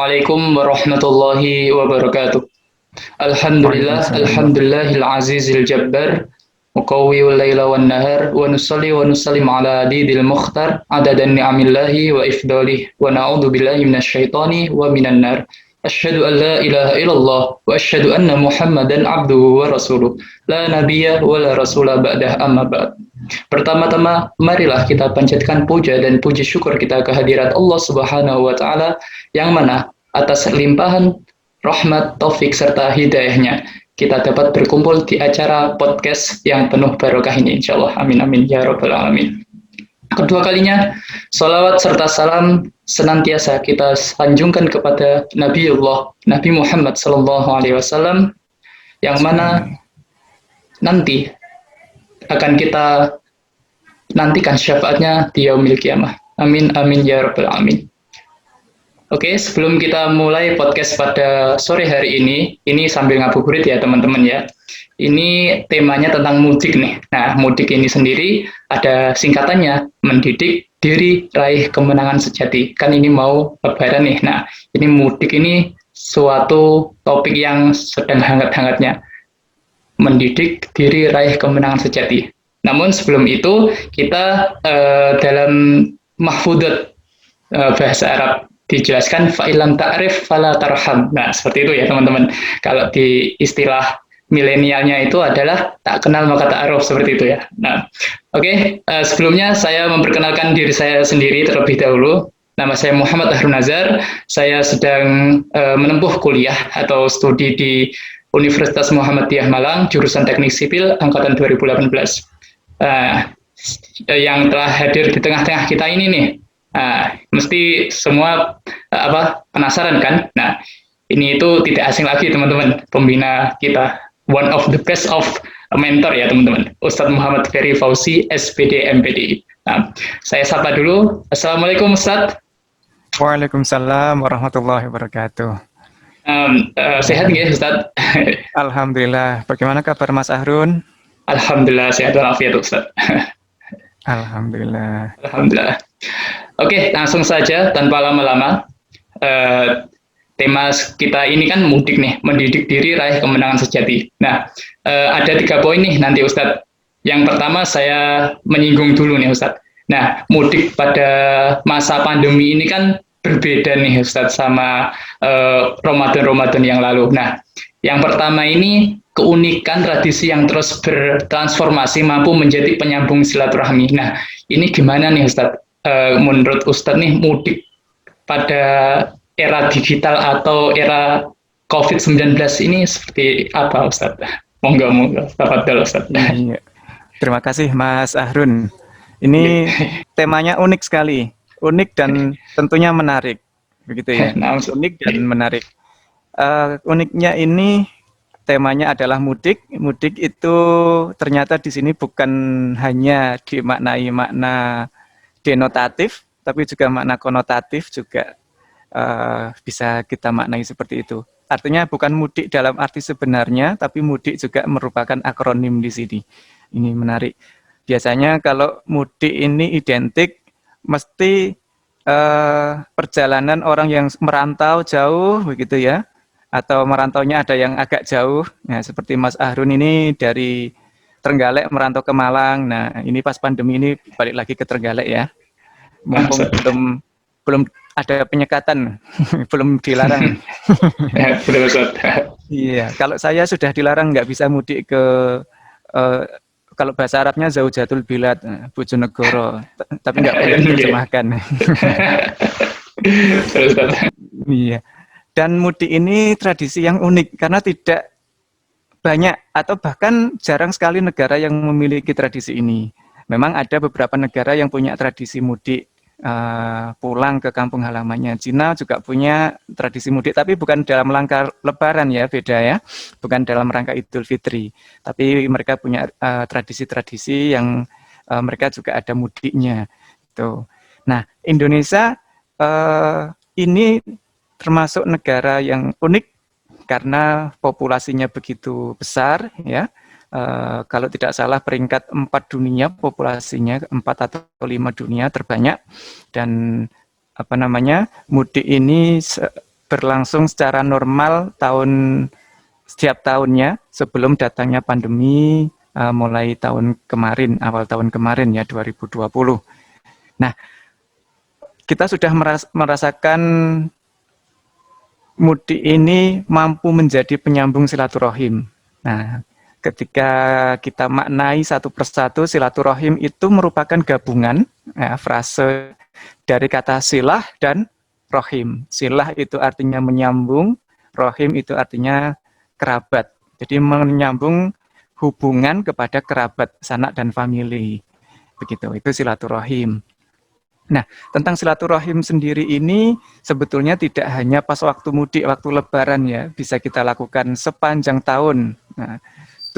Assalamualaikum warahmatullahi wabarakatuh. Alhamdulillah, Waalaikumsalam. alhamdulillahil azizil jabbar, muqawwiul laila wan nahar, wa nusalli wa nusallim ala adidil mukhtar, adadan ni'amillahi wa ifdalih, wa na'udzu billahi minasyaitani wa minan nar. Asyhadu an la ilaha illallah wa asyhadu anna Muhammadan abduhu wa rasuluh. La nabiyya wa la rasula ba'dah amma ba'd. Pertama-tama, marilah kita panjatkan puja dan puji syukur kita kehadirat Allah Subhanahu wa taala yang mana atas limpahan rahmat, taufik serta hidayahnya kita dapat berkumpul di acara podcast yang penuh barokah ini insyaallah. Amin amin ya rabbal alamin. Kedua kalinya, salawat serta salam senantiasa kita sanjungkan kepada Nabiullah Nabi Muhammad sallallahu alaihi wasallam yang mana nanti akan kita nantikan syafaatnya di yaumil qiyamah. Amin amin ya rabbal alamin. Oke, sebelum kita mulai podcast pada sore hari ini sambil ngabuburit ya teman-teman ya. Ini temanya tentang mudik nih. Nah, mudik ini sendiri ada singkatannya, mendidik diri raih kemenangan sejati. Kan ini mau lebaran nih. Nah, ini mudik ini suatu topik yang sedang hangat-hangatnya. Mendidik diri raih kemenangan sejati. Namun sebelum itu kita dalam mahfudat bahasa Arab dijelaskan fa'ilam ta'rif fala tarham. Nah, seperti itu ya teman-teman. Kalau di istilah milenialnya itu adalah tak kenal maka ta'aruf, seperti itu ya. Nah, oke, sebelumnya saya memperkenalkan diri saya sendiri terlebih dahulu. Nama saya Muhammad Harun Nazar. Saya sedang menempuh kuliah atau studi di Universitas Muhammadiyah Malang, jurusan Teknik Sipil angkatan 2018. Yang telah hadir di tengah-tengah kita ini nih, mesti semua penasaran kan? Nah, ini itu tidak asing lagi teman-teman, pembina kita, one of the best of mentor ya teman-teman, Ustadz Muhammad Ferry Fauzi, SPD MPDI. Nah, saya sapa dulu. Assalamualaikum Ustadz. Waalaikumsalam warahmatullahi wabarakatuh. Sehat nggak Ustadz? Alhamdulillah. Bagaimana kabar Mas Ahrun? Alhamdulillah sehat walafiat Ustadz. Alhamdulillah. Alhamdulillah. Oke, langsung saja tanpa lama-lama. Tema kita ini kan mudik nih, mendidik diri raih kemenangan sejati. Nah, ada 3 poin nih nanti Ustadz. Yang pertama saya menyinggung dulu nih Ustadz. Nah, mudik pada masa pandemi ini kan berbeda nih Ustadz sama Ramadan-Ramadan yang lalu. Nah, yang pertama ini keunikan tradisi yang terus bertransformasi mampu menjadi penyambung silaturahmi. Nah, ini gimana nih Ustadz? Menurut Ustadz nih mudik pada era digital atau era COVID-19 ini seperti apa Ustadz? Monggo, tafadhol Ustadz. Iya. Terima kasih Mas Ahrun. Ini temanya unik sekali, unik dan tentunya menarik, begitu ya. Unik dan menarik. Uniknya ini temanya adalah mudik. Mudik itu ternyata di sini bukan hanya dimaknai makna denotatif, tapi juga makna konotatif juga bisa kita maknai seperti itu. Artinya bukan mudik dalam arti sebenarnya, tapi mudik juga merupakan akronim di sini. Ini menarik. Biasanya kalau mudik ini identik mesti perjalanan orang yang merantau jauh, begitu ya. Atau merantaunya ada yang agak jauh. Nah, seperti Mas Ahrun ini dari Trenggalek merantau ke Malang. Nah, ini pas pandemi ini balik lagi ke Trenggalek ya. Mumpung belum ada penyekatan, belum dilarang. Iya, kalau saya sudah dilarang nggak bisa mudik ke kalau bahasa Arabnya Zaujatul Bilad, Bojonegoro, tapi nggak boleh diterjemahkan. Iya. Dan mudik ini tradisi yang unik karena tidak banyak atau bahkan jarang sekali negara yang memiliki tradisi ini. Memang ada beberapa negara yang punya tradisi mudik pulang ke kampung halamannya. Cina juga punya tradisi mudik, tapi bukan dalam rangka Lebaran ya, beda ya. Bukan dalam rangka Idul Fitri. Tapi mereka punya tradisi-tradisi yang mereka juga ada mudiknya. Tuh. Nah, Indonesia ini termasuk negara yang unik karena populasinya begitu besar ya. Kalau tidak salah peringkat 4 dunia populasinya, 4 atau 5 dunia terbanyak, dan mudik ini berlangsung secara normal setiap tahunnya sebelum datangnya pandemi mulai tahun kemarin, awal tahun kemarin ya 2020. Nah, kita sudah merasakan mudik ini mampu menjadi penyambung silaturahim. Nah, ketika kita maknai satu persatu, silaturahim itu merupakan gabungan frase dari kata silah dan rohim. Silah itu artinya menyambung, rohim itu artinya kerabat. Jadi menyambung hubungan kepada kerabat, sanak dan famili. Begitu, itu silaturahim. Nah, tentang silaturahim sendiri ini sebetulnya tidak hanya pas waktu mudik, waktu lebaran ya, bisa kita lakukan sepanjang tahun. Nah,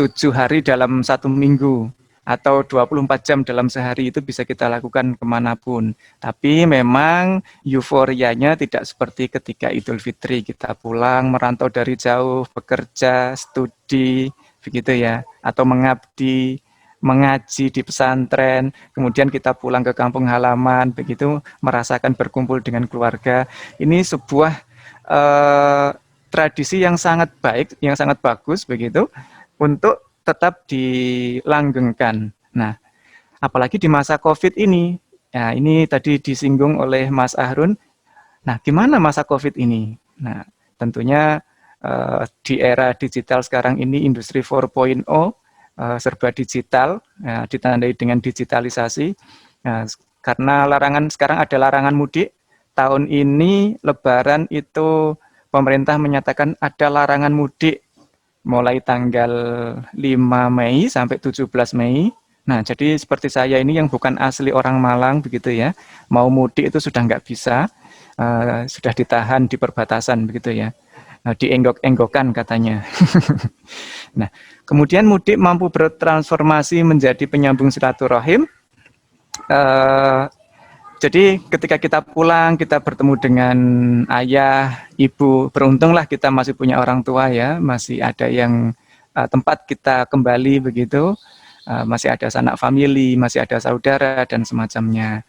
7 hari dalam 1 minggu atau 24 jam dalam sehari itu bisa kita lakukan kemanapun. Tapi memang euforianya tidak seperti ketika Idul Fitri kita pulang, merantau dari jauh, bekerja, studi, begitu ya, atau mengabdi, mengaji di pesantren, kemudian kita pulang ke kampung halaman, begitu merasakan berkumpul dengan keluarga. Ini sebuah tradisi yang sangat baik, yang sangat bagus begitu, untuk tetap dilanggengkan. Nah, apalagi di masa COVID ini, ya ini tadi disinggung oleh Mas Ahrun. Nah, gimana masa COVID ini? Nah, tentunya di era digital sekarang ini, industri 4.0, serba digital, ya, ditandai dengan digitalisasi. Nah, karena sekarang ada larangan mudik, tahun ini Lebaran itu pemerintah menyatakan ada larangan mudik mulai tanggal 5 Mei sampai 17 Mei. Nah, jadi seperti saya ini yang bukan asli orang Malang begitu ya, mau mudik itu sudah nggak bisa, sudah ditahan di perbatasan begitu ya, dienggok-enggokan katanya. Nah, kemudian mudik mampu bertransformasi menjadi penyambung silaturahim. Jadi ketika kita pulang, kita bertemu dengan ayah, ibu, beruntunglah kita masih punya orang tua ya, masih ada yang tempat kita kembali begitu, masih ada sanak famili, masih ada saudara dan semacamnya.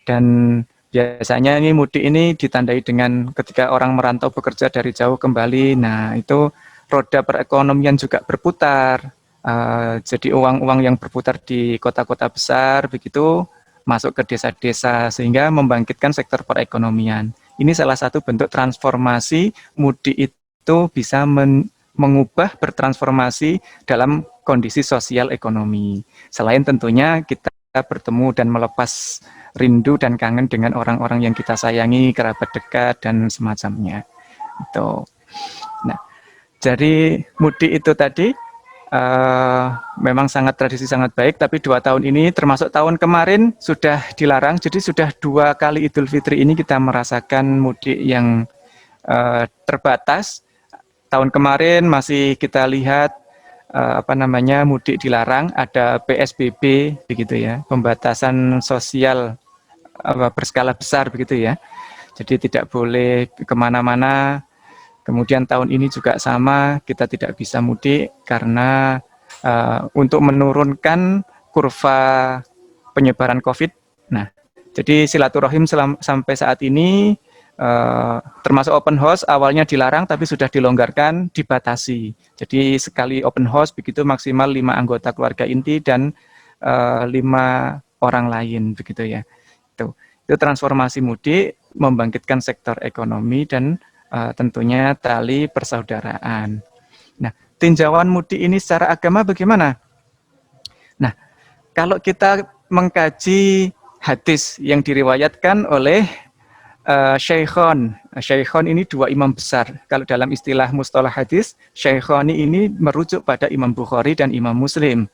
Dan biasanya ini mudik ini ditandai dengan ketika orang merantau bekerja dari jauh kembali, nah itu roda perekonomian juga berputar, jadi uang-uang yang berputar di kota-kota besar begitu, masuk ke desa-desa sehingga membangkitkan sektor perekonomian. Ini salah satu bentuk transformasi mudik itu bisa mengubah, bertransformasi dalam kondisi sosial ekonomi. Selain tentunya kita bertemu dan melepas rindu dan kangen dengan orang-orang yang kita sayangi, kerabat dekat dan semacamnya. Itu. Nah, jadi mudik itu tadi memang tradisi sangat baik, tapi 2 tahun ini termasuk tahun kemarin sudah dilarang, jadi sudah 2 kali Idul Fitri ini kita merasakan mudik yang terbatas. Tahun kemarin masih kita lihat mudik dilarang, ada PSBB begitu ya, pembatasan sosial berskala besar begitu ya, jadi tidak boleh kemana-mana. Kemudian tahun ini juga sama, kita tidak bisa mudik karena untuk menurunkan kurva penyebaran COVID. Nah, jadi silaturahim sampai saat ini termasuk open house awalnya dilarang tapi sudah dilonggarkan, dibatasi. Jadi sekali open house begitu maksimal 5 anggota keluarga inti dan 5 orang lain begitu ya. Itu transformasi mudik membangkitkan sektor ekonomi dan tentunya tali persaudaraan. Nah, tinjauan mudik ini secara agama bagaimana? Nah, kalau kita mengkaji hadis yang diriwayatkan oleh Syaikhon. Syaikhon ini 2 imam besar. Kalau dalam istilah mustalah hadis, Syaikhoni ini merujuk pada Imam Bukhari dan Imam Muslim.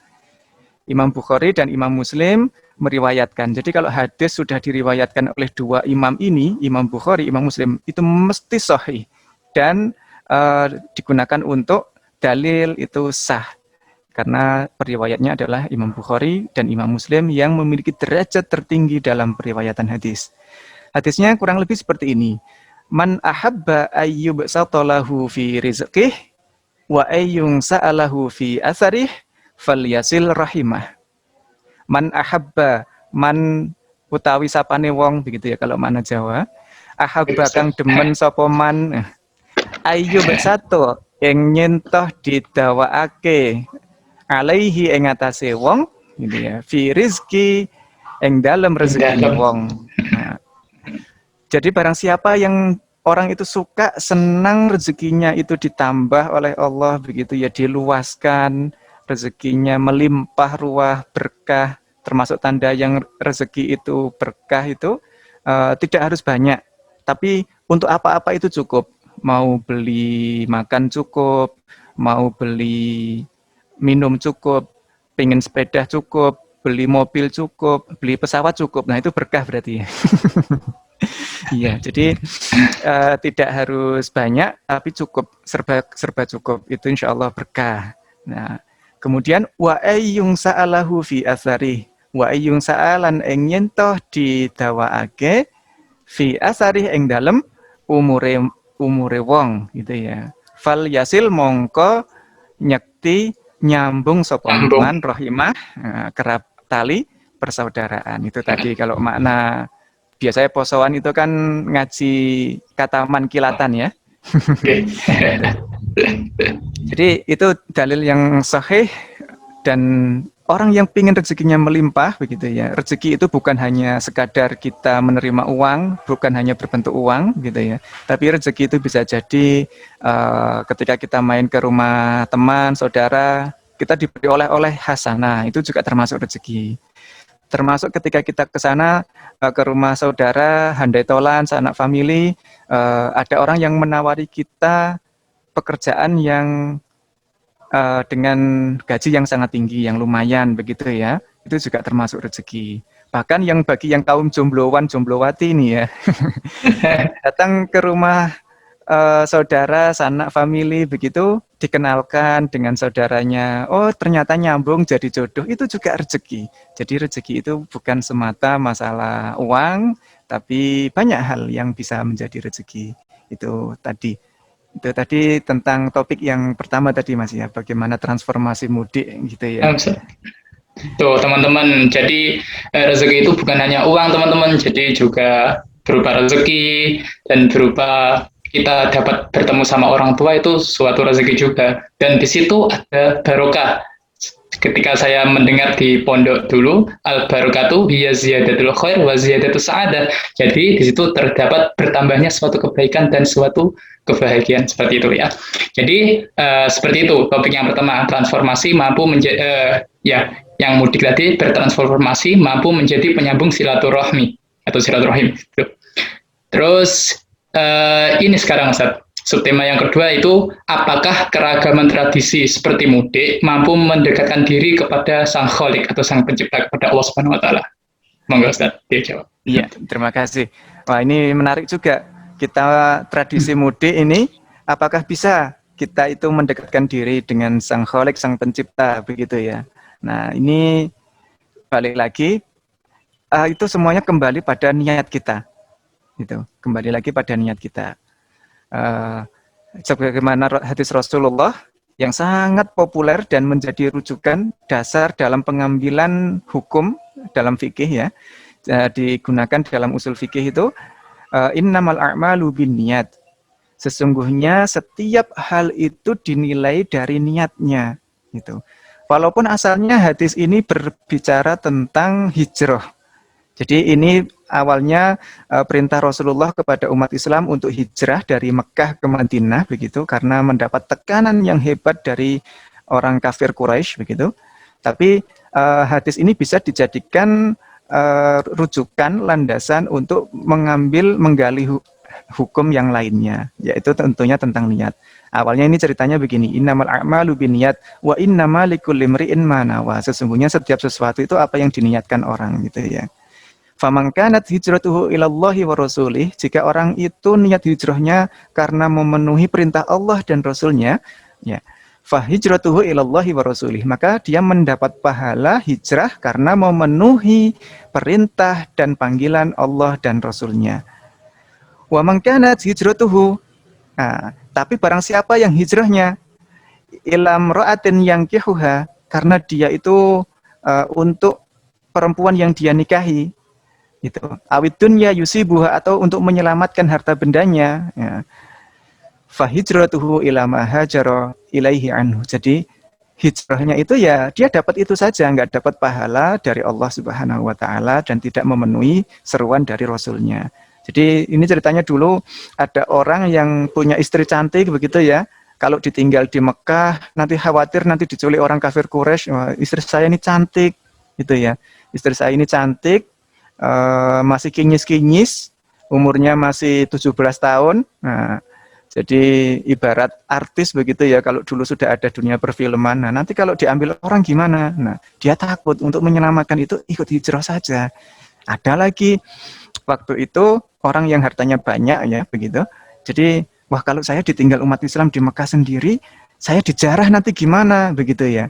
Imam Bukhari dan Imam Muslim meriwayatkan. Jadi kalau hadis sudah diriwayatkan oleh 2 imam ini, Imam Bukhari, Imam Muslim, itu mesti sahih dan digunakan untuk dalil itu sah. Karena periwayatnya adalah Imam Bukhari dan Imam Muslim yang memiliki derajat tertinggi dalam periwayatan hadis. Hadisnya kurang lebih seperti ini. Man ahabba ayyubsatalahu fi rizqih wa ayyung sa'alahu fi atharih falyasil rahimah. Man ahabba, man utawi sapane wong begitu ya kalau makna Jawa. ahabba kang demen sapa man ayu satu ing nyentoh didawakake alaihi ing atase wong gitu ya fi rizki ing dalem rezekine wong. Nah, jadi barang siapa yang orang itu suka, senang rezekinya itu ditambah oleh Allah begitu ya, diluaskan rezekinya, melimpah ruah berkah, termasuk tanda yang rezeki itu berkah itu tidak harus banyak, tapi untuk apa-apa itu cukup. Mau beli makan cukup, mau beli minum cukup, pengen sepeda cukup, beli mobil cukup, beli pesawat cukup. Nah itu berkah berarti ya. Iya, jadi tidak harus banyak, tapi cukup, serba cukup. Itu insya Allah berkah. Nah, kemudian wa ayyung sa'alahu fi asari, wa ayyung sa'alan ing yentoh didawaake fi asari ing dalem umure wong gitu ya. Fal yasil mongko nyekti nyambung sapa man rahimah kerap tali persaudaraan. Itu tadi kalau makna biasanya posoan itu kan ngaji kataman kilatan ya. Jadi itu dalil yang sahih dan orang yang ingin rezekinya melimpah begitu ya. Rezeki itu bukan hanya sekadar kita menerima uang, bukan hanya berbentuk uang gitu ya. Tapi rezeki itu bisa jadi ketika kita main ke rumah teman, saudara, kita diberi oleh-oleh hasanah, itu juga termasuk rezeki. Termasuk ketika kita ke sana ke rumah saudara, handai tolan, sanak famili, ada orang yang menawari kita pekerjaan yang dengan gaji yang sangat tinggi, yang lumayan begitu ya, itu juga termasuk rezeki. Bahkan yang bagi yang kaum jomblowan, jomblowati ini ya, datang ke rumah saudara, sanak famili begitu, dikenalkan dengan saudaranya, oh ternyata nyambung jadi jodoh, itu juga rezeki. Jadi rezeki itu bukan semata masalah uang, tapi banyak hal yang bisa menjadi rezeki. Itu tadi tentang topik yang pertama tadi Mas ya, bagaimana transformasi mudik gitu ya. Tuh teman-teman, jadi rezeki itu bukan hanya uang teman-teman, jadi juga berupa rezeki dan berupa kita dapat bertemu sama orang tua, itu suatu rezeki juga. Dan di situ ada barokah. Ketika saya mendengar di pondok dulu, al barokatu hiya ziyadatul khair wa ziyadatus sa'adah. Jadi di situ terdapat bertambahnya suatu kebaikan dan suatu kebahagiaan, seperti itu ya. Jadi seperti itu topik yang pertama, transformasi mampu menjadi yang mudik tadi bertransformasi mampu menjadi penyambung silaturahmi atau silaturahim. Terus ini sekarang Ustaz, subtema yang kedua itu, apakah keragaman tradisi seperti mudik mampu mendekatkan diri kepada Sang Khalik atau Sang Pencipta, kepada Allah Subhanahu wa taala? Monggo Ustaz, dia jawab. Iya, terima kasih. Wah, ini menarik juga. Kita tradisi mudik ini, apakah bisa kita itu mendekatkan diri dengan Sang Khalik, Sang Pencipta begitu ya. Nah, ini balik lagi, itu semuanya kembali pada niat kita. Gitu. Kembali lagi pada niat kita. Sebagaimana hadis Rasulullah yang sangat populer dan menjadi rujukan dasar dalam pengambilan hukum dalam fikih ya, digunakan dalam usul fikih itu, innamal a'malu binniyat. Sesungguhnya setiap hal itu dinilai dari niatnya gitu. Walaupun asalnya hadis ini berbicara tentang hijrah. Jadi ini awalnya perintah Rasulullah kepada umat Islam untuk hijrah dari Mekah ke Madinah begitu, karena mendapat tekanan yang hebat dari orang kafir Quraisy begitu. Tapi hadis ini bisa dijadikan rujukan, landasan untuk menggali hukum yang lainnya, yaitu tentunya tentang niat. Awalnya ini ceritanya begini, innamal a'malu binniyat wa innamal likulli imri'in ma nawa. Sesungguhnya setiap sesuatu itu apa yang diniatkan orang gitu ya. Faman kanat hijratuhu ilallahi wa rasulih, jika orang itu niat hijrahnya karena memenuhi perintah Allah dan Rasulnya, ya, fa hijratuhu ilallahi wa rasulih, maka dia mendapat pahala hijrah karena memenuhi perintah dan panggilan Allah dan Rasulnya. Wa man kanat hijratuhu, nah, tapi barang siapa yang hijrahnya ilam ra'atin yankihuha, karena dia itu untuk perempuan yang dia nikahi, Itu awid dunya yusibuha, atau untuk menyelamatkan harta bendanya, ya. Fahijratuhu ila ma hajara ilaihi anhu. Jadi hijrahnya itu ya dia dapat itu saja, nggak dapat pahala dari Allah Subhanahu wa taala dan tidak memenuhi seruan dari Rasulnya. Jadi ini ceritanya dulu ada orang yang punya istri cantik begitu ya. Kalau ditinggal di Mekah nanti khawatir nanti diculik orang kafir Quraisy. Wah, istri saya ini cantik gitu ya. Istri saya ini cantik, masih kinyis-kinyis, umurnya masih 17 tahun. Nah, jadi ibarat artis begitu ya, kalau dulu sudah ada dunia perfilman. Nah, nanti kalau diambil orang gimana? Nah, dia takut, untuk menyelamatkan itu ikut hijrah saja. Ada lagi waktu itu orang yang hartanya banyak ya begitu. Jadi, wah kalau saya ditinggal umat Islam di Mekah sendiri, saya dijarah nanti gimana begitu ya.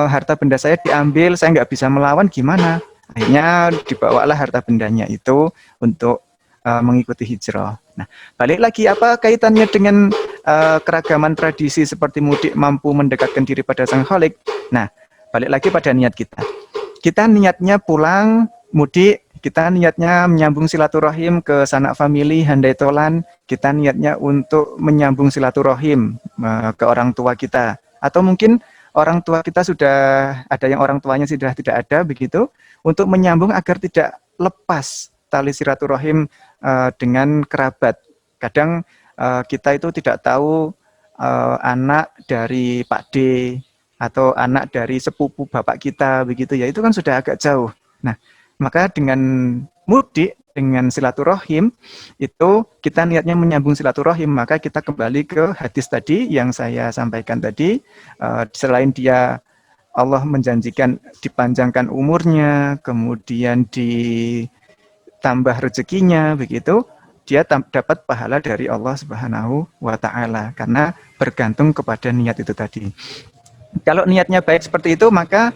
Harta benda saya diambil, saya nggak bisa melawan gimana? Akhirnya dibawalah harta bendanya itu untuk mengikuti hijrah. Nah, balik lagi apa kaitannya dengan keragaman tradisi seperti mudik mampu mendekatkan diri pada Sang Khalik? Nah, balik lagi pada niat kita. Kita niatnya pulang mudik, kita niatnya menyambung silaturahim ke sanak famili, handai tolan, kita niatnya untuk menyambung silaturahim ke orang tua kita. Atau mungkin orang tua kita sudah ada yang orang tuanya sudah tidak ada begitu, untuk menyambung agar tidak lepas tali silaturahim dengan kerabat. Kadang kita itu tidak tahu anak dari Pak D atau anak dari sepupu bapak kita begitu ya, itu kan sudah agak jauh. Nah, maka dengan mudik, dengan silaturahim itu kita niatnya menyambung silaturahim, maka kita kembali ke hadis tadi yang saya sampaikan tadi. Selain dia Allah menjanjikan dipanjangkan umurnya, kemudian ditambah rezekinya begitu, dia dapat pahala dari Allah Subhanahu wa taala karena bergantung kepada niat itu tadi. Kalau niatnya baik seperti itu, maka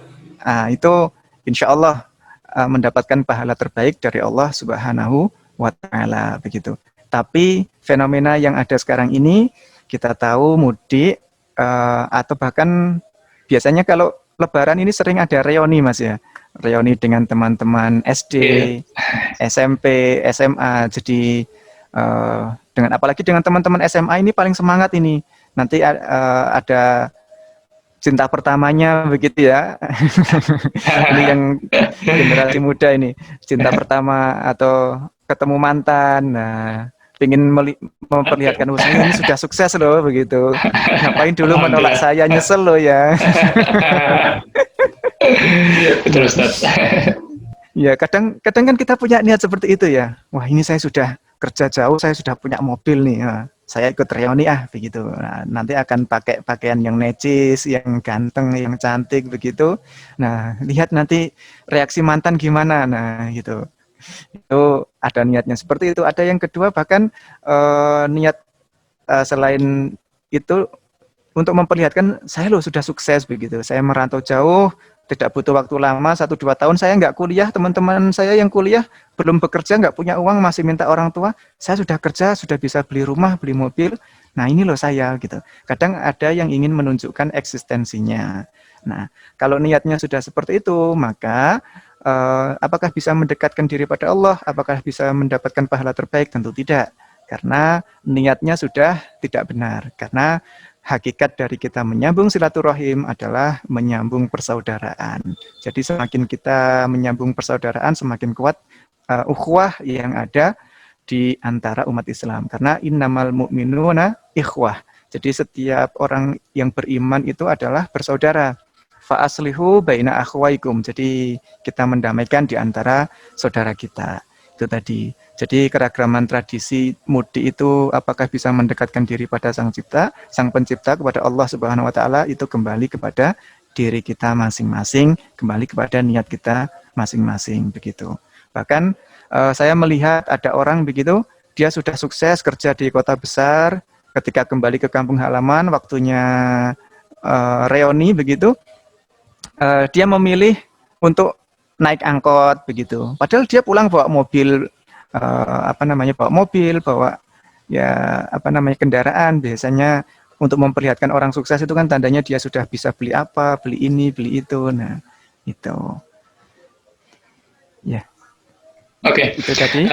itu insya Allah mendapatkan pahala terbaik dari Allah Subhanahu wa taala begitu. Tapi fenomena yang ada sekarang ini, kita tahu mudik atau bahkan biasanya kalau Lebaran ini sering ada reuni Mas ya. Reuni dengan teman-teman SD, SMP, SMA. Jadi dengan apalagi dengan teman-teman SMA ini paling semangat ini. Nanti ada cinta pertamanya begitu ya. Ini yang generasi muda ini, cinta pertama atau ketemu mantan. Nah, ingin memperlihatkan ini sudah sukses loh begitu. Ngapain dulu menolak saya, nyesel loh ya. Betul Ustaz. Ya, kadang kan kita punya niat seperti itu ya. Wah, ini saya sudah kerja jauh, saya sudah punya mobil nih. Nah, saya ikut reuni begitu. Nah, nanti akan pakai pakaian yang necis, yang ganteng, yang cantik begitu. Nah, lihat nanti reaksi mantan gimana. Nah, gitu. Itu ada niatnya seperti itu. Ada yang kedua bahkan niat selain itu untuk memperlihatkan saya loh sudah sukses begitu. Saya merantau jauh, tidak butuh waktu lama, 1-2 tahun saya nggak kuliah, teman-teman saya yang kuliah belum bekerja, nggak punya uang, masih minta orang tua, saya sudah kerja, sudah bisa beli rumah, beli mobil, nah ini loh saya gitu. Kadang ada yang ingin menunjukkan eksistensinya. Nah, kalau niatnya sudah seperti itu, maka apakah bisa mendekatkan diri pada Allah, apakah bisa mendapatkan pahala terbaik? Tentu tidak, karena niatnya sudah tidak benar, karena hakikat dari kita menyambung silaturahim adalah menyambung persaudaraan. Jadi semakin kita menyambung persaudaraan, semakin kuat ukhuwah yang ada di antara umat Islam. Karena innamal mu'minuna ikhwah. Jadi setiap orang yang beriman itu adalah bersaudara. Fa'aslihu baina akhwaikum. Jadi kita mendamaikan di antara saudara kita. Itu tadi. Jadi keragaman tradisi mudik itu apakah bisa mendekatkan diri pada Sang Cipta, Sang Pencipta, kepada Allah Subhanahu wa taala, itu kembali kepada diri kita masing-masing, kembali kepada niat kita masing-masing begitu. Bahkan saya melihat ada orang begitu, dia sudah sukses kerja di kota besar, ketika kembali ke kampung halaman waktunya reuni begitu, dia memilih untuk naik angkot begitu. Padahal dia pulang bawa mobil bawa mobil, bawa kendaraan. Biasanya untuk memperlihatkan orang sukses itu kan tandanya dia sudah bisa beli apa, beli ini, beli itu. Nah, itu. Ya. Oke, Itu tadi.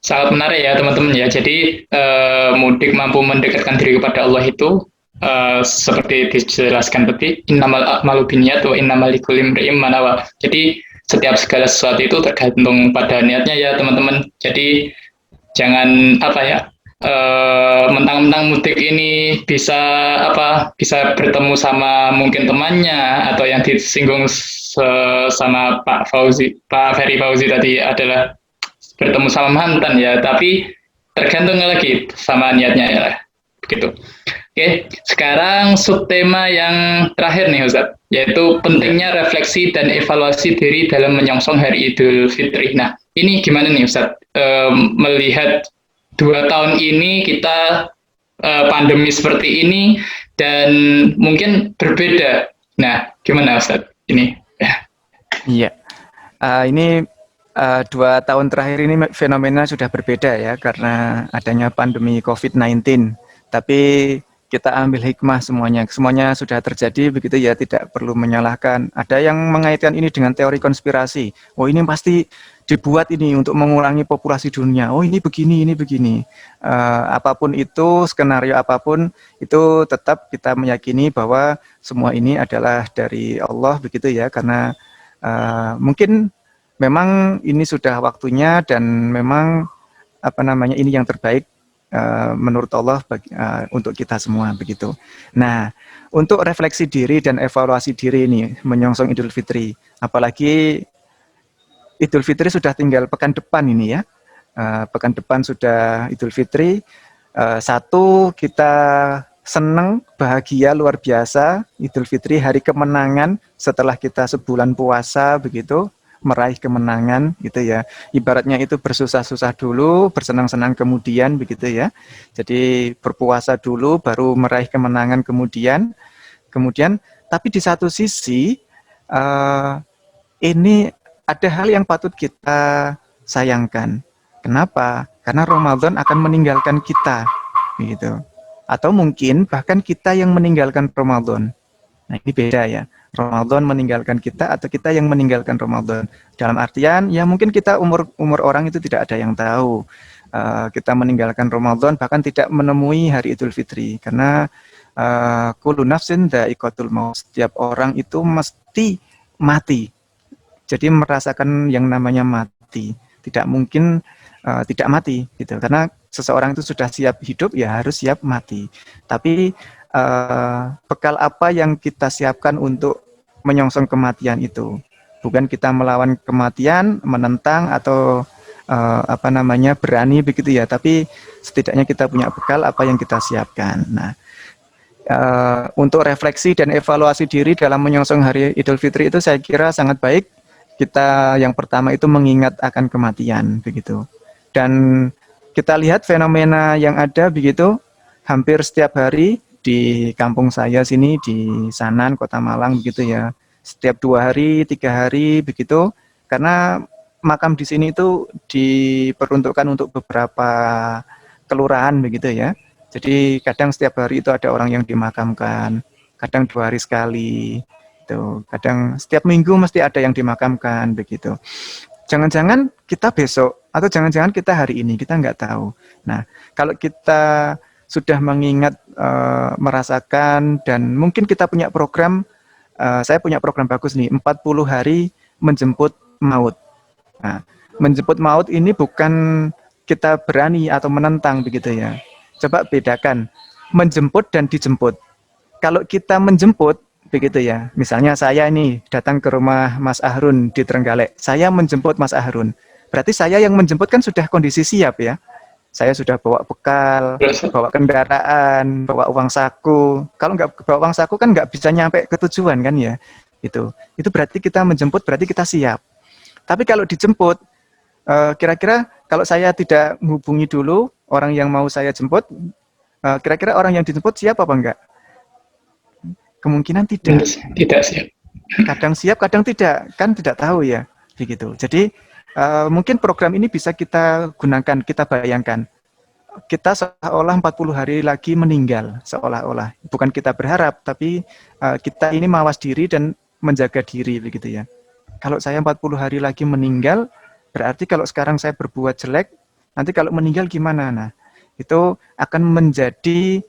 sangat menarik ya teman-teman ya. Jadi mudik mampu mendekatkan diri kepada Allah itu seperti dijelaskan tadi, innamal a'malu binniyat wa innamal likulli imri'in ma nawa. Jadi setiap segala sesuatu itu tergantung pada niatnya ya teman-teman. Jadi jangan apa ya, mentang-mentang mudik ini bisa bisa bertemu sama mungkin temannya, atau yang disinggung sama Pak Ferry Fauzi tadi adalah bertemu sama mantan ya, tapi tergantung lagi sama niatnya ya, begitu. Oke, sekarang subtema yang terakhir nih Ustaz, yaitu pentingnya refleksi dan evaluasi diri dalam menyongsong Hari Idul Fitri. Nah, ini gimana nih Ustaz, melihat 2 tahun ini kita pandemi seperti ini dan mungkin berbeda. Nah, gimana Ustaz ini? Iya, ini 2 tahun terakhir ini fenomena sudah berbeda ya karena adanya pandemi COVID-19. Tapi kita ambil hikmah semuanya sudah terjadi begitu ya, tidak perlu menyalahkan. Ada yang mengaitkan ini dengan teori konspirasi. Oh ini pasti dibuat ini untuk mengurangi populasi dunia. Oh ini begini. Apapun itu, skenario apapun itu tetap kita meyakini bahwa semua ini adalah dari Allah begitu ya, karena mungkin memang ini sudah waktunya dan memang ini yang terbaik menurut Allah untuk kita semua begitu. Nah, untuk refleksi diri dan evaluasi diri ini menyongsong Idul Fitri, apalagi Idul Fitri sudah tinggal pekan depan ini ya. Pekan depan sudah Idul Fitri. Satu, kita senang, bahagia luar biasa, Idul Fitri hari kemenangan setelah kita sebulan puasa begitu, meraih kemenangan gitu ya. Ibaratnya itu bersusah-susah dulu, bersenang-senang kemudian begitu ya. Jadi berpuasa dulu baru meraih kemenangan kemudian tapi di satu sisi ini ada hal yang patut kita sayangkan. Kenapa? Karena Ramadan akan meninggalkan kita gitu. Atau mungkin bahkan kita yang meninggalkan Ramadan. Nah, ini beda ya. Ramadan meninggalkan kita atau kita yang meninggalkan Ramadan. Dalam artian, ya mungkin kita umur orang itu tidak ada yang tahu. Kita meninggalkan Ramadan bahkan tidak menemui hari Idul Fitri. Karena kullu nafsin dha'iqatul maut. Setiap orang itu mesti mati. Jadi merasakan yang namanya mati. Tidak mungkin tidak mati gitu. Karena seseorang itu sudah siap hidup, ya harus siap mati. Tapi bekal apa yang kita siapkan untuk menyongsong kematian itu? Bukan kita melawan kematian, menentang atau berani begitu ya. Tapi setidaknya kita punya bekal apa yang kita siapkan. Nah, untuk refleksi dan evaluasi diri dalam menyongsong Hari Idul Fitri itu saya kira sangat baik. Kita yang pertama itu mengingat akan kematian begitu. Dan kita lihat fenomena yang ada begitu hampir setiap hari di kampung saya sini di Sanan, Kota Malang begitu ya. Setiap 2 hari, 3 hari begitu. Karena makam di sini itu diperuntukkan untuk beberapa kelurahan begitu ya. Jadi kadang setiap hari itu ada orang yang dimakamkan, kadang 2 hari sekali. Kadang setiap minggu mesti ada yang dimakamkan begitu. Jangan-jangan kita besok atau jangan-jangan kita hari ini, kita nggak tahu. Nah, kalau kita sudah mengingat, merasakan dan mungkin kita punya program, saya punya program bagus nih, 40 hari menjemput maut. Nah, menjemput maut ini bukan kita berani atau menentang begitu ya. Coba bedakan menjemput dan dijemput. Kalau kita menjemput begitu ya, misalnya saya ini datang ke rumah Mas Ahrun di Trenggalek, saya menjemput Mas Ahrun, berarti saya yang menjemput kan sudah kondisi siap ya, saya sudah bawa bekal, bawa kendaraan, bawa uang saku. Kalau nggak bawa uang saku kan nggak bisa nyampe ke tujuan kan ya, itu berarti kita menjemput, berarti kita siap. Tapi kalau dijemput, kira-kira kalau saya tidak menghubungi dulu orang yang mau saya jemput, kira-kira orang yang dijemput siap apa enggak? Kemungkinan tidak. Tidak siap. Kadang siap, kadang tidak, kan tidak tahu ya, begitu. Jadi mungkin program ini bisa kita gunakan, kita bayangkan. Kita seolah 40 hari lagi meninggal, seolah-olah. Bukan kita berharap, tapi kita ini mawas diri dan menjaga diri, begitu ya. Kalau saya 40 hari lagi meninggal, Berarti kalau sekarang saya berbuat jelek, nanti kalau meninggal gimana? Nah, itu akan menjadi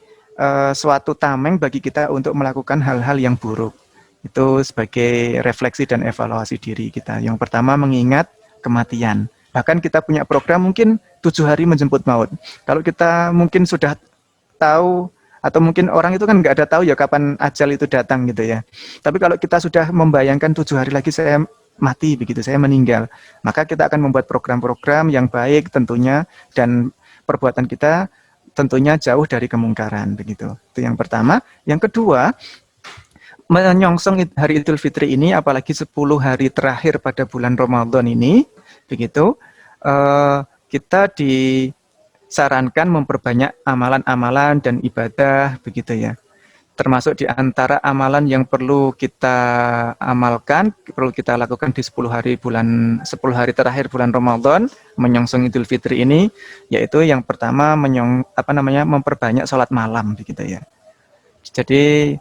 suatu tameng bagi kita untuk melakukan hal-hal yang buruk. Itu sebagai refleksi dan evaluasi diri kita. Yang pertama, mengingat kematian. Bahkan kita punya program mungkin 7 hari menjemput maut. Kalau kita mungkin sudah tahu, atau mungkin orang itu kan nggak ada tahu ya kapan ajal itu datang gitu ya. Tapi kalau kita sudah membayangkan 7 hari lagi saya mati begitu, saya meninggal, maka kita akan membuat program-program yang baik tentunya, dan perbuatan kita tentunya jauh dari kemungkaran begitu. Itu yang pertama. Yang kedua, menyongsong hari Idul Fitri ini, apalagi 10 hari terakhir pada bulan Ramadan ini, begitu, kita disarankan memperbanyak amalan-amalan dan ibadah, begitu ya. Termasuk di antara amalan yang perlu kita amalkan, perlu kita lakukan di 10 hari terakhir bulan Ramadan, menyongsong Idul Fitri ini, yaitu yang pertama memperbanyak sholat malam, begitu ya. Jadi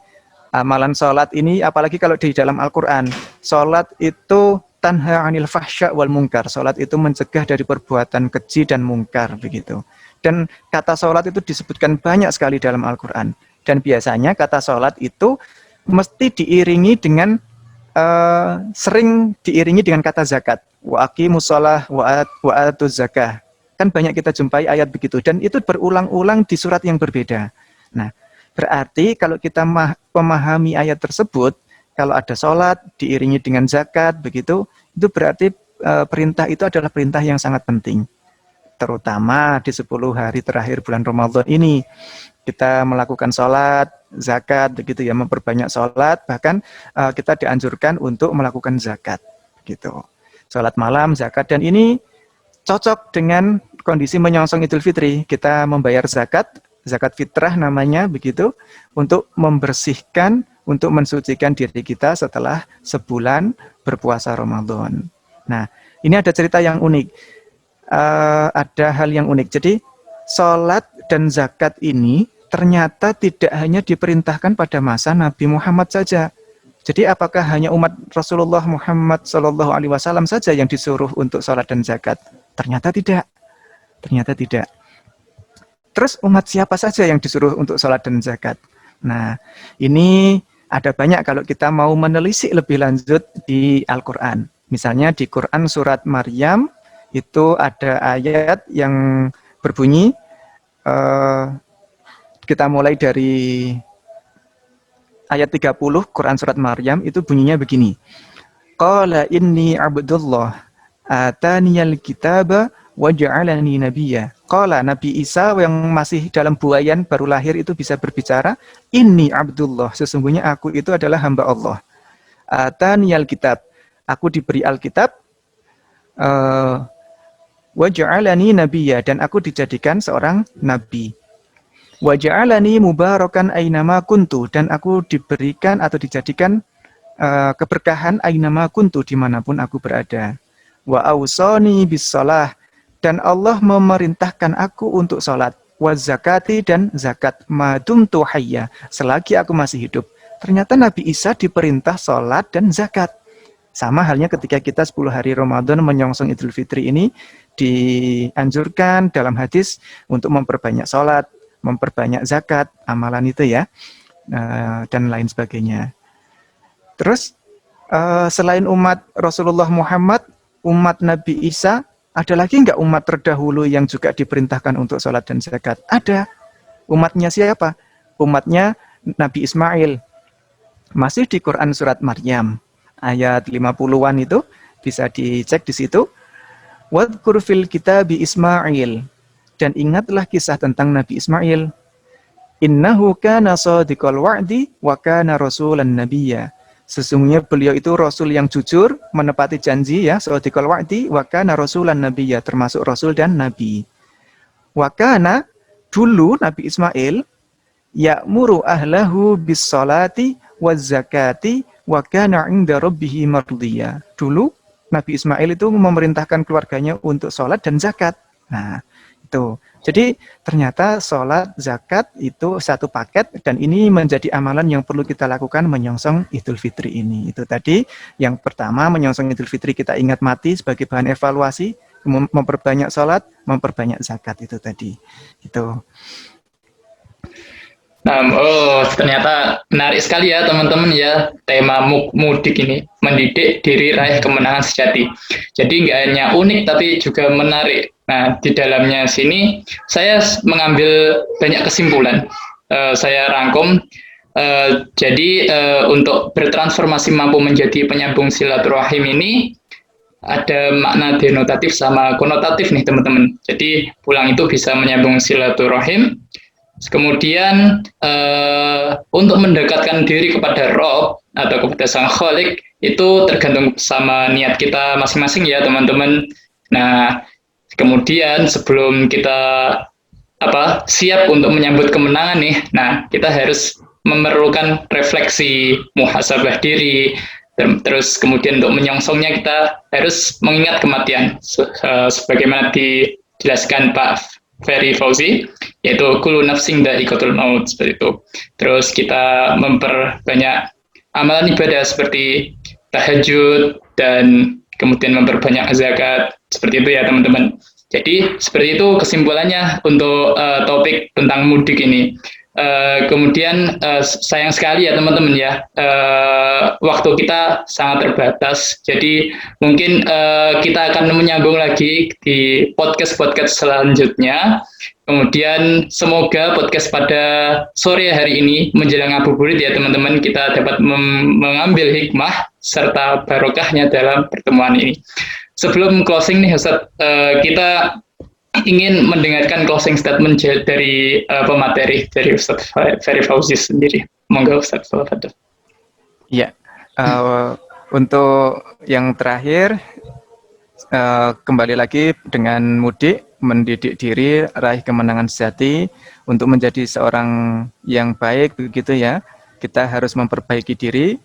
amalan sholat ini, apalagi kalau di dalam Al-Quran, sholat itu tanha anil fahsya wal mungkar. Sholat itu mencegah dari perbuatan keji dan mungkar, begitu. Dan kata sholat itu disebutkan banyak sekali dalam Al-Quran. Dan biasanya kata sholat itu mesti diiringi dengan sering diiringi dengan kata zakat. Wa aqimus shalah wa atuz zakah. Kan banyak kita jumpai ayat begitu, dan itu berulang-ulang di surat yang berbeda. Nah, berarti kalau kita memahami ayat tersebut, kalau ada sholat diiringi dengan zakat, begitu, itu berarti perintah itu adalah perintah yang sangat penting. Terutama di 10 hari terakhir bulan Ramadan ini, kita melakukan sholat, zakat, begitu ya, memperbanyak sholat, bahkan kita dianjurkan untuk melakukan zakat, gitu. Sholat malam, zakat, dan ini cocok dengan kondisi menyongsong Idul Fitri. Kita membayar zakat fitrah namanya, begitu, untuk membersihkan, untuk mensucikan diri kita setelah sebulan berpuasa Ramadan. Nah, ini ada cerita yang unik. Ada hal yang unik. Jadi, sholat dan zakat ini ternyata tidak hanya diperintahkan pada masa Nabi Muhammad saja. Jadi, apakah hanya umat Rasulullah Muhammad SAW saja yang disuruh untuk sholat dan zakat? Ternyata tidak. Ternyata tidak. Terus umat siapa saja yang disuruh untuk sholat dan zakat? Nah, ini ada banyak kalau kita mau menelisik lebih lanjut di Al-Quran. Misalnya di Quran surat Maryam, itu ada ayat yang berbunyi, kita mulai dari ayat 30, Quran surat Maryam, itu bunyinya begini. Qala inni abdullah, ataniyal kitaba, waja'alani nabiyya. Qala, Nabi Isa yang masih dalam buayan, baru lahir itu bisa berbicara, inni abdullah, sesungguhnya aku itu adalah hamba Allah. Ataniyal kitab, aku diberi Alkitab, waja'alani nabiyya, dan aku dijadikan seorang nabi. Waja'alani mubarakan ainama kuntu, dan aku diberikan atau dijadikan keberkahan ainama kuntu, dimanapun aku berada. Wa ausani bis shalah, dan Allah memerintahkan aku untuk sholat. Wa zakati, dan zakat. Madumtu hayya, selagi aku masih hidup. Ternyata Nabi Isa diperintah sholat dan zakat. Sama halnya ketika kita 10 hari Ramadan menyongsong Idul Fitri ini, dianjurkan dalam hadis untuk memperbanyak sholat, memperbanyak zakat, amalan itu ya, dan lain sebagainya. Terus selain umat Rasulullah Muhammad, umat Nabi Isa, ada lagi nggak umat terdahulu yang juga diperintahkan untuk sholat dan zakat? Ada. Umatnya siapa? Umatnya Nabi Ismail. Masih di Quran surat Maryam, ayat 50-an itu, bisa dicek di situ. Wadhkur fil kitabi Ismail, dan ingatlah kisah tentang Nabi Ismail. Innahu kana shadiqal wa'di wa kana rasulan nabiyya. Sesungguhnya beliau itu rasul yang jujur, menepati janji ya, shadiqal wa'di wa kana rasulan nabiyya, termasuk rasul dan nabi. Wa kana, dulu Nabi Ismail, ya'muru ahlahu bis salati waz zakati wa kana 'inda rabbih mardiyya. Dulu Nabi Ismail itu memerintahkan keluarganya untuk sholat dan zakat. Nah, Tuh. Jadi ternyata sholat, zakat itu satu paket dan ini menjadi amalan yang perlu kita lakukan menyongsong Idul Fitri ini. Itu tadi yang pertama, menyongsong Idul Fitri kita ingat mati sebagai bahan evaluasi, memperbanyak sholat, memperbanyak zakat itu tadi. Itu. Ternyata menarik sekali ya teman-teman ya, tema mudik ini, mendidik diri raih kemenangan sejati. Jadi nggak hanya unik tapi juga menarik. Nah, di dalamnya sini saya mengambil banyak kesimpulan. Saya rangkum. Untuk bertransformasi mampu menjadi penyambung silaturahim ini ada makna denotatif sama konotatif nih teman-teman. Jadi pulang itu bisa menyambung silaturahim. Kemudian untuk mendekatkan diri kepada Rob atau kepada Sang Khalik itu tergantung sama niat kita masing-masing ya teman-teman. Nah, kemudian sebelum kita siap untuk menyambut kemenangan nih, nah kita harus memerlukan refleksi, muhasabah diri, terus kemudian untuk menyongsongnya kita harus mengingat kematian sebagaimana dijelaskan Pak Ferry Fauzi, yaitu kullu nafsin dha'iqatul maut, seperti itu. Terus kita memperbanyak amalan ibadah seperti tahajud dan kemudian memperbanyak zakat, seperti itu ya teman-teman. Jadi seperti itu kesimpulannya untuk topik tentang mudik ini. Kemudian sayang sekali ya teman-teman ya, waktu kita sangat terbatas, jadi mungkin kita akan menyambung lagi di podcast-podcast selanjutnya. Kemudian semoga podcast pada sore hari ini menjelang ngabuburit ya teman-teman, kita dapat mengambil hikmah serta barokahnya dalam pertemuan ini. Sebelum closing nih Ustaz, kita ingin mendengarkan closing statement dari pemateri, dari Ustaz Ferry Fauzi sendiri. Monggo Ustaz, Fadhil. Ya, untuk yang terakhir, kembali lagi dengan mudik, mendidik diri, raih kemenangan sejati, untuk menjadi seorang yang baik, begitu ya, kita harus memperbaiki diri.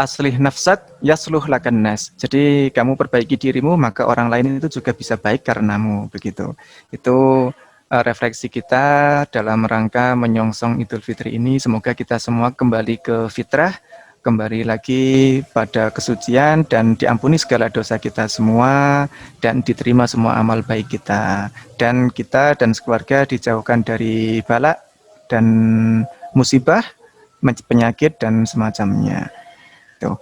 Aslih nafsak yasluh lakan nas. Jadi kamu perbaiki dirimu, maka orang lain itu juga bisa baik karenamu, begitu. Itu refleksi kita dalam rangka menyongsong Idul Fitri ini. Semoga kita semua kembali ke fitrah, kembali lagi pada kesucian dan diampuni segala dosa kita semua dan diterima semua amal baik kita. Dan kita dan sekeluarga dijauhkan dari balak dan musibah, penyakit dan semacamnya. Tuh.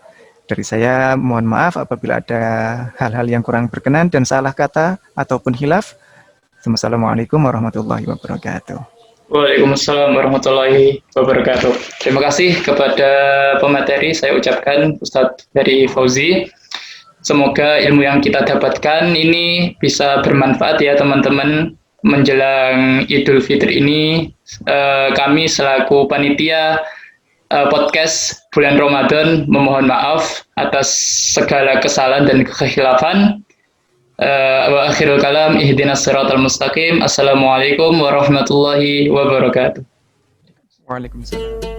Dari saya mohon maaf apabila ada hal-hal yang kurang berkenan dan salah kata ataupun hilaf. Wassalamualaikum warahmatullahi wabarakatuh. Waalaikumsalam warahmatullahi wabarakatuh. Terima kasih kepada pemateri, saya ucapkan Ustadz Ferry Fauzi. Semoga ilmu yang kita dapatkan ini bisa bermanfaat ya teman-teman. Menjelang Idul Fitri ini, kami selaku panitia podcast bulan Ramadan memohon maaf atas segala kesalahan dan kekhilafan. Wa akhirul kalam ihdinas siratal mustaqim. Assalamualaikum warahmatullahi wabarakatuh. Waalaikumsalam.